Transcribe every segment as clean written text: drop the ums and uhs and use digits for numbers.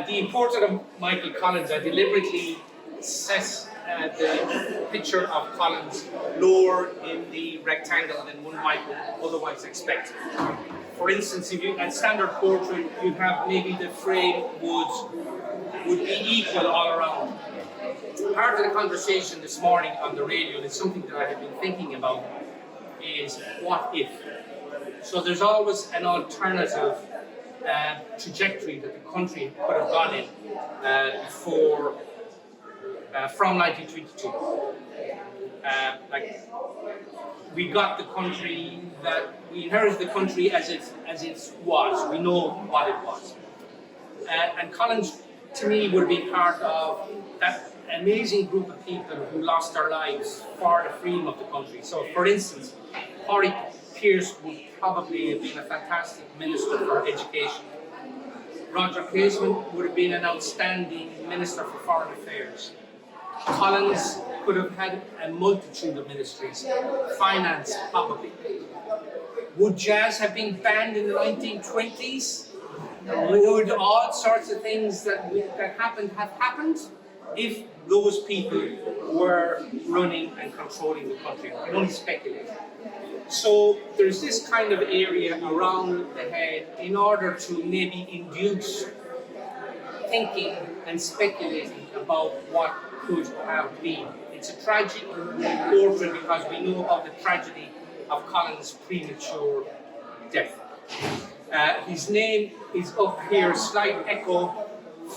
the portrait of Michael Collins, I deliberately set the picture of Collins lower in the rectangle than one might otherwise expect. For instance, if you at standard portrait, you have maybe the frame would be equal all around. Part of the conversation this morning on the radio, and it's something that I have been thinking about, is what if? So there's always an alternative trajectory that the country could have gone in from 1922. Like we got the country we inherited the country as it was. We know what it was, and Collins to me would be part of that amazing group of people who lost their lives for the freedom of the country. So, for instance, Horry Pearce would probably have been a fantastic minister for education. Roger Casement would have been an outstanding minister for foreign affairs. Collins could have had a multitude of ministries. Finance, probably. Would jazz have been banned in the 1920s? Would all sorts of things that happened have happened if those people were running and controlling the country? I can only speculate. So there's this kind of area around the head in order to maybe induce thinking and speculating about what could have been. It's a tragic portrait because we know about the tragedy of Collins' premature death. His name is up here, slight echo,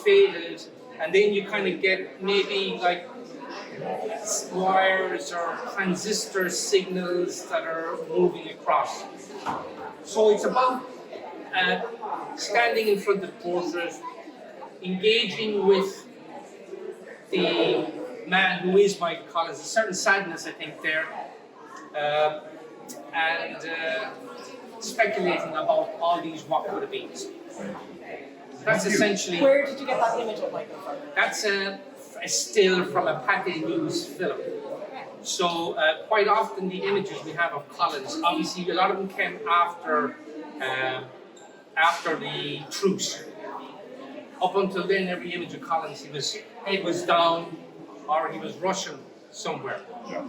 faded, and then you kind of get maybe like wires or transistor signals that are moving across. So it's about standing in front of the portrait, engaging with the man who is Michael Collins, a certain sadness I think there, and speculating about all these what could have been. That's essentially. Where did you get that image of Michael from? That's a still from a Pate News film. So quite often the images we have of Collins, obviously a lot of them came after the truce. Up until then, every image of Collins, his head was down or he was Russian somewhere. Yeah.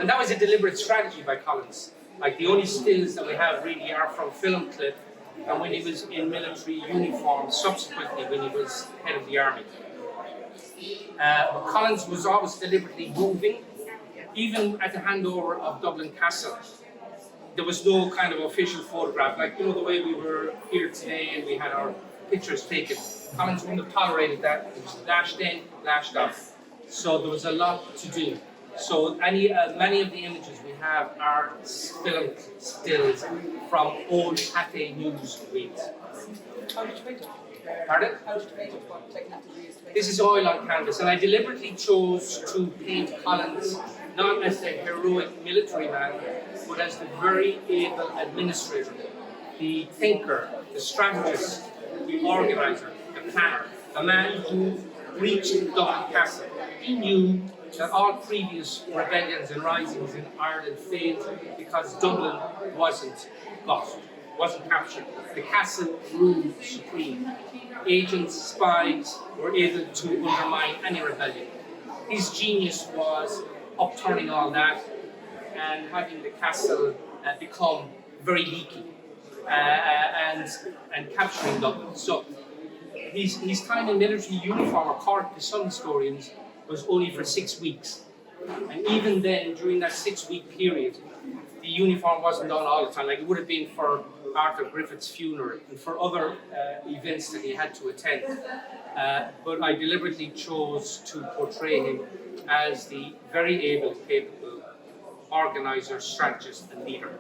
And that was a deliberate strategy by Collins. Like the only stills that we have really are from film clip and when he was in military uniform, subsequently when he was head of the army. But Collins was always deliberately moving, even at the handover of Dublin Castle. There was no kind of official photograph, like the way we were here today and we had our pictures taken. Collins wouldn't have tolerated that. It was lashed in, lashed out. So there was a lot to do. So many of the images we have are film stills from old Pate News reads. How did you paint it? Pardon? How did you paint it? What technique did you use to paint it? This is oil on canvas, and I deliberately chose to paint Collins not as the heroic military man, but as the very able administrator, the thinker, the strategist, the organizer, the planner, a man who reached Dublin Castle. He knew that all previous rebellions and risings in Ireland failed because Dublin wasn't got, wasn't captured. The castle ruled supreme. Agents, spies were able to undermine any rebellion. His genius was upturning all that and having the castle become very leaky and capturing Dublin. So his time in military uniform, according to some historians, was only for 6 weeks. And even then, during that 6-week period, the uniform wasn't on all the time. Like it would have been for Arthur Griffith's funeral and for other events that he had to attend. But I deliberately chose to portray him as the very able, capable organizer, strategist, and leader.